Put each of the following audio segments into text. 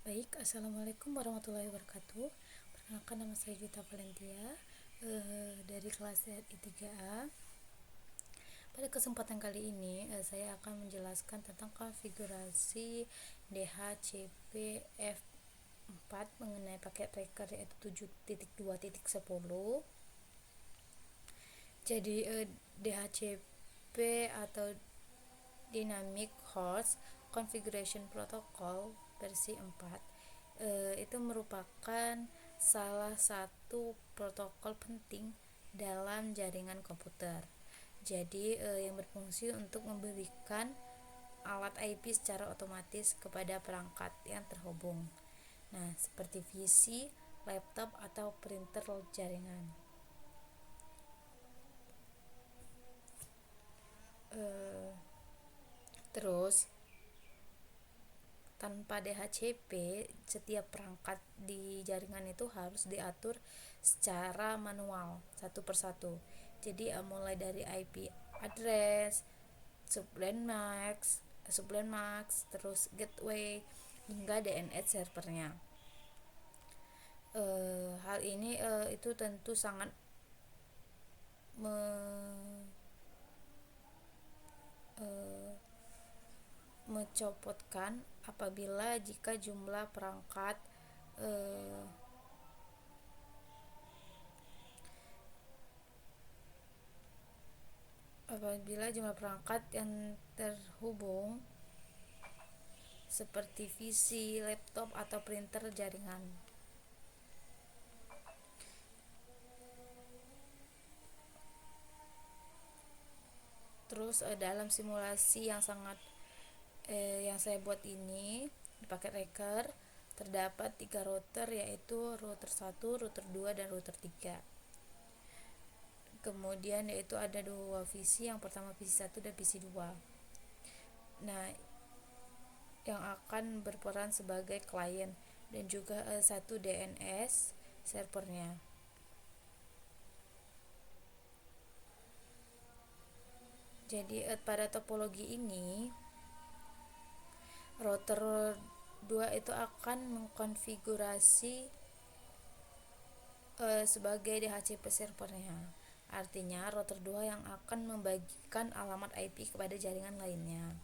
Baik, Assalamualaikum warahmatullahi wabarakatuh. Perkenalkan, nama saya Juta Valentia dari kelas I3A. Pada kesempatan kali ini saya akan menjelaskan tentang konfigurasi DHCP F4 mengenai paket tracker yaitu 7.2.10. Jadi DHCP atau Dynamic Host Configuration Protocol versi 4 itu merupakan salah satu protokol penting dalam jaringan komputer. Jadi yang berfungsi untuk memberikan alat IP secara otomatis kepada perangkat yang terhubung. Nah, seperti PC, laptop atau printer jaringan. Terus tanpa DHCP, setiap perangkat di jaringan itu harus diatur secara manual satu persatu. Jadi mulai dari IP address, subnet max, terus gateway hingga DNS servernya. Hal ini itu tentu sangat mencopotkan apabila jika jumlah perangkat yang terhubung seperti PC, laptop atau printer jaringan. Terus dalam simulasi yang yang saya buat ini di paket tracker terdapat 3 router, yaitu router 1, router 2 dan router 3. Kemudian yaitu ada 2 VC, yang pertama VC 1 dan VC 2. Nah, yang akan berperan sebagai klien dan juga satu DNS servernya. Jadi pada topologi ini router 2 itu akan mengkonfigurasi sebagai DHCP servernya. Artinya router 2 yang akan membagikan alamat IP kepada jaringan lainnya.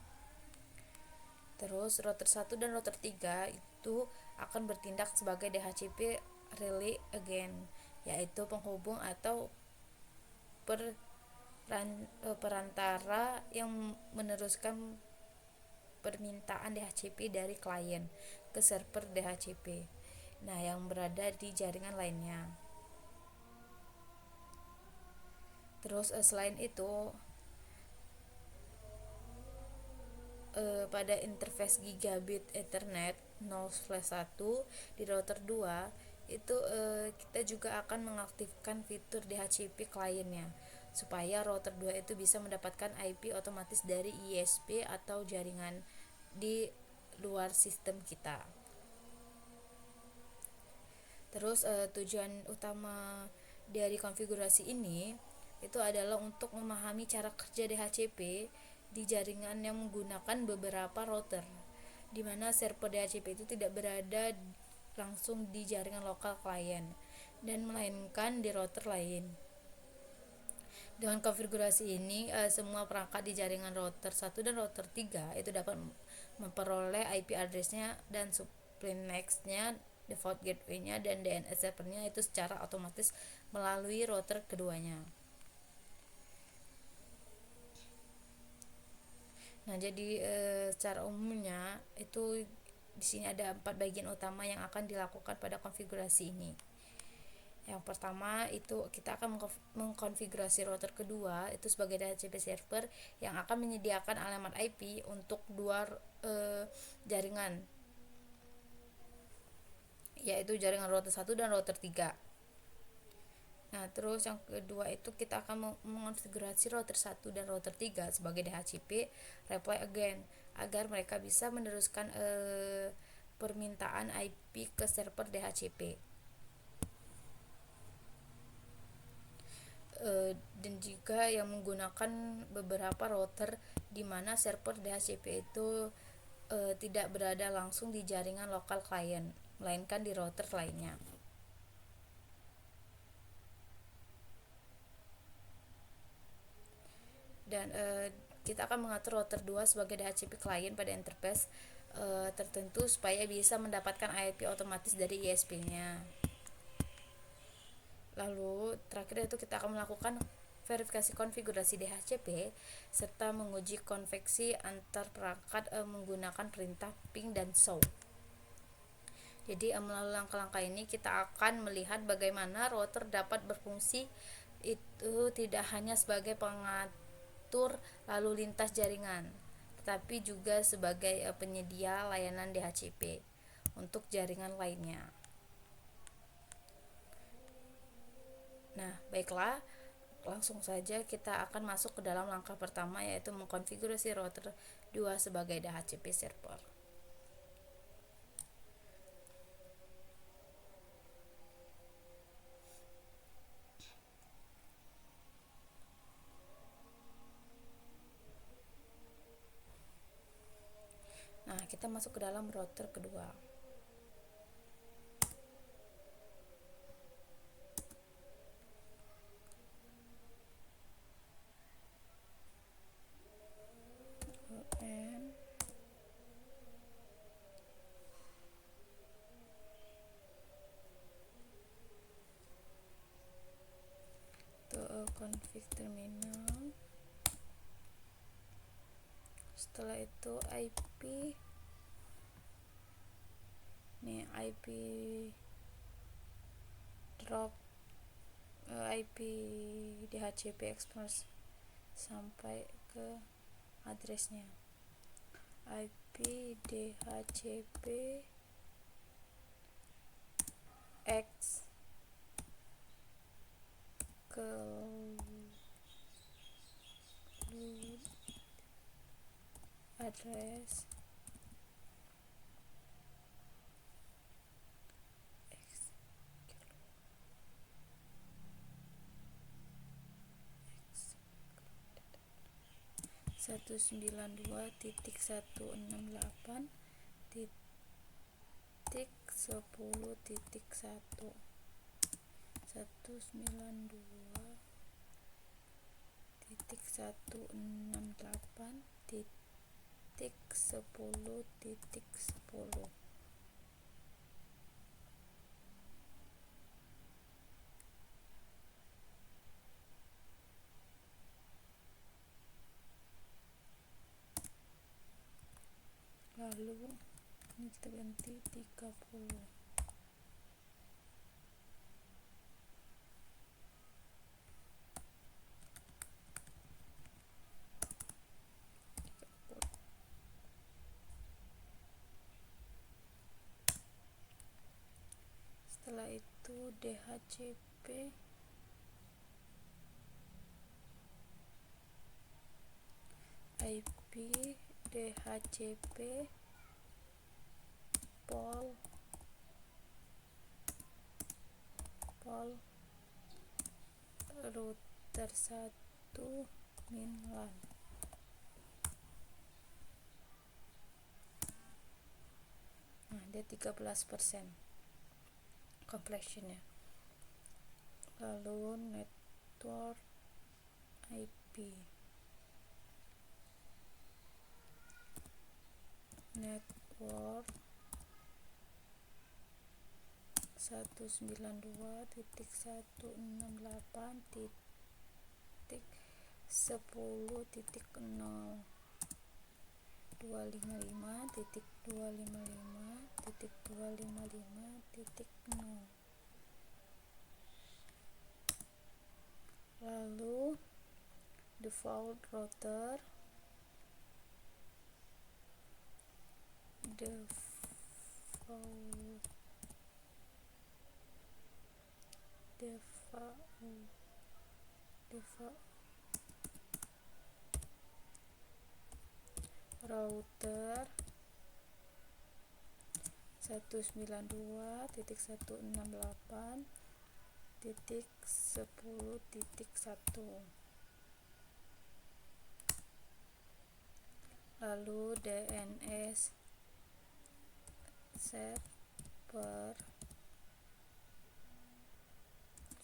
Terus router 1 dan router 3 itu akan bertindak sebagai DHCP relay agent, yaitu penghubung atau perantara yang meneruskan permintaan DHCP dari klien ke server DHCP yang berada di jaringan lainnya. Terus selain itu pada interface gigabit Ethernet 0/1 di router 2 itu kita juga akan mengaktifkan fitur DHCP kliennya supaya router 2 itu bisa mendapatkan IP otomatis dari ISP atau jaringan di luar sistem kita. Terus tujuan utama dari konfigurasi ini itu adalah untuk memahami cara kerja DHCP di jaringan yang menggunakan beberapa router, di mana server DHCP itu tidak berada langsung di jaringan lokal klien dan melainkan di router lain. Dengan konfigurasi ini semua perangkat di jaringan router 1 dan router 3 itu dapat memperoleh IP address-nya dan subnet max-nya, default gateway-nya dan DNS server-nya itu secara otomatis melalui router keduanya. Nah, jadi secara umumnya itu di sini ada 4 bagian utama yang akan dilakukan pada konfigurasi ini. Yang pertama itu kita akan mengkonfigurasi router kedua itu sebagai DHCP server yang akan menyediakan alamat IP untuk 2 jaringan, yaitu jaringan router 1 dan router 3. Nah, terus yang kedua itu kita akan mengonfigurasi router 1 dan router 3 sebagai DHCP reply agent agar mereka bisa meneruskan permintaan IP ke server DHCP. Dan juga yang menggunakan beberapa router di mana server DHCP itu tidak berada langsung di jaringan lokal klien, melainkan di router lainnya. Dan kita akan mengatur router 2 sebagai DHCP klien pada interface tertentu supaya bisa mendapatkan IP otomatis dari ISP-nya. Lalu terakhir itu kita akan melakukan verifikasi konfigurasi DHCP serta menguji konveksi antar perangkat menggunakan perintah ping dan show. Jadi melalui langkah-langkah ini kita akan melihat bagaimana router dapat berfungsi itu tidak hanya sebagai pengatur lalu lintas jaringan, tetapi juga sebagai penyedia layanan DHCP untuk jaringan lainnya. Nah, baiklah, langsung saja kita akan masuk ke dalam langkah pertama, yaitu mengkonfigurasi router 2 sebagai DHCP server. Nah, kita masuk ke dalam router kedua. Config terminal. Setelah itu IP drop IP DHCP Express sampai ke addressnya. IP DHCP X ke address X 192.168.10.1 192.168.10.10. Lalu ini kita ganti 30. Setelah itu DHCP IP DHCP pol router 1 minlan. Nah, dia 13% completionnya. Lalu network IP network 192.168.10.255.255.0 255.255.0. Lalu default router router 192.168.10.1. Lalu DNS set per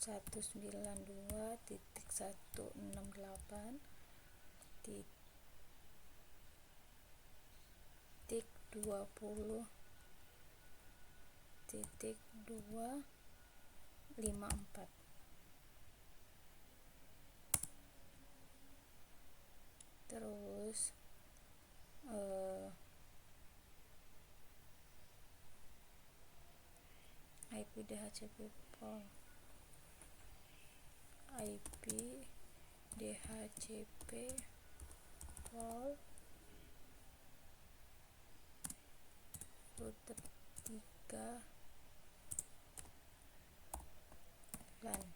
192.168.20.254. Terus IP DHCP pol IP DHCP pol router 3 LAN.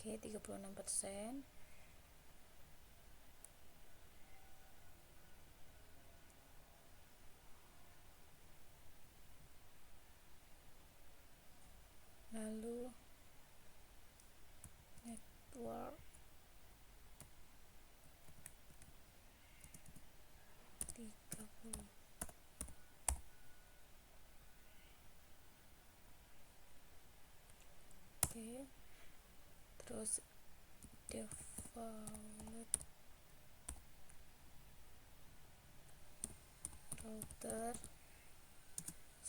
Oke, 36%. Lalu network 30. Oke, terus default router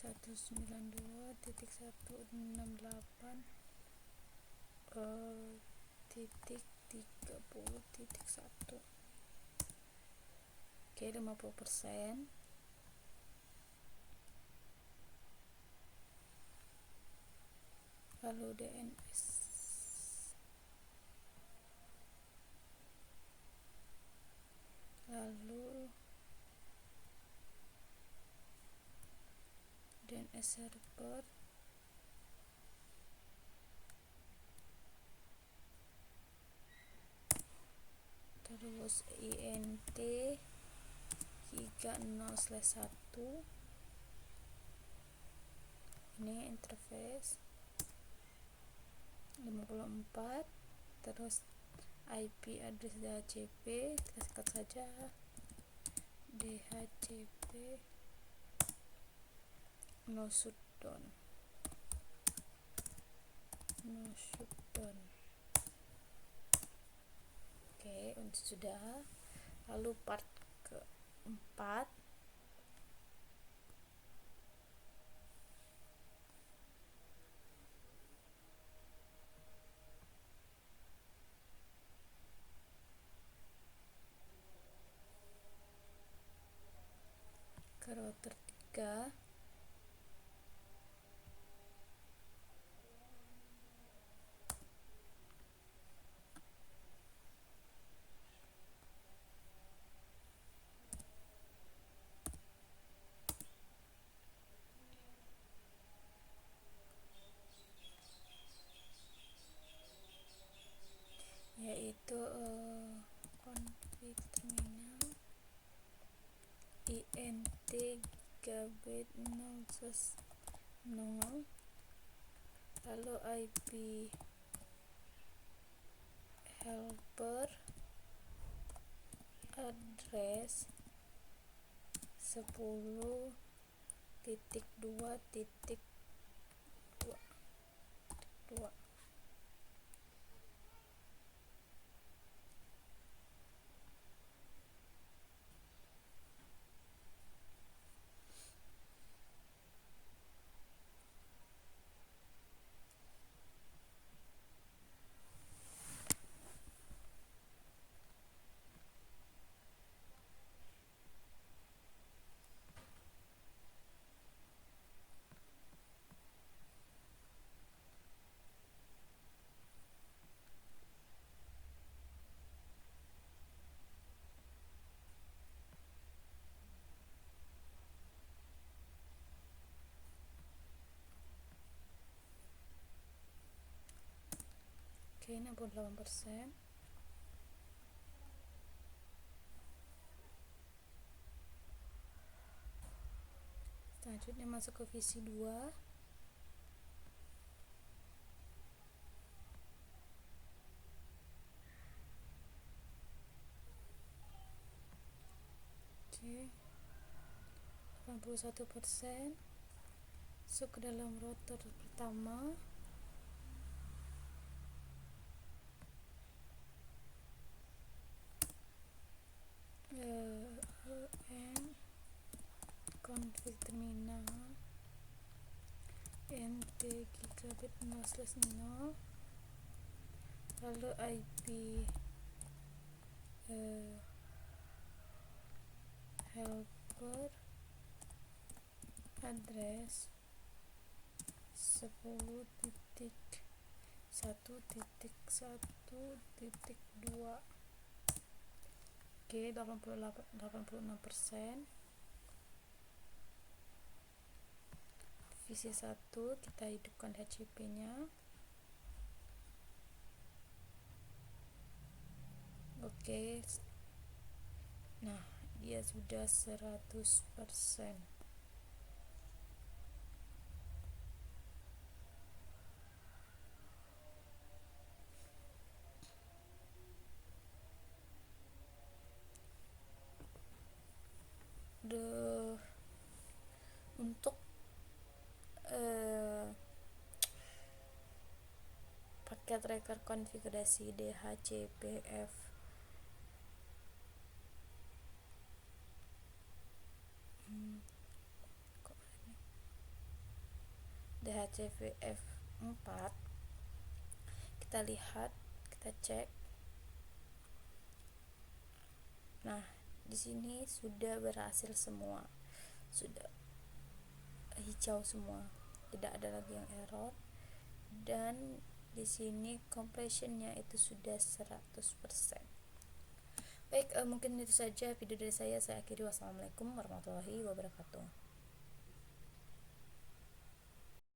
192.168.30.1. Oke, 50%. Lalu DNS server terus INT 30/1. Ini interface 54. Terus IP address DHCP kita sikat saja, DHCP no shutdown. Oke, untuk sudah. Lalu part keempat, ke router 3. Yaitu config terminal INT gigabit 0/0. Lalu IP helper address 10.2.2. Oke, 68%. Selanjutnya masuk ke visi 2. Oke. 81%. Masuk ke dalam rotor pertama. EN config terminal nt gigabit 0/0, lalu IP helper address 10.1.1.2. Oke, 86%. Visi 1 kita hidupkan HCP nya. Oke, nah dia sudah 100%. Untuk paket tracker konfigurasi DHCPF DHCPF 4, kita lihat, kita cek. Nah, di sini sudah berhasil semua, sudah hijau semua, tidak ada lagi yang error, dan di sini completionnya itu sudah 100%. Baik, mungkin itu saja video dari saya akhiri. Wassalamualaikum warahmatullahi wabarakatuh.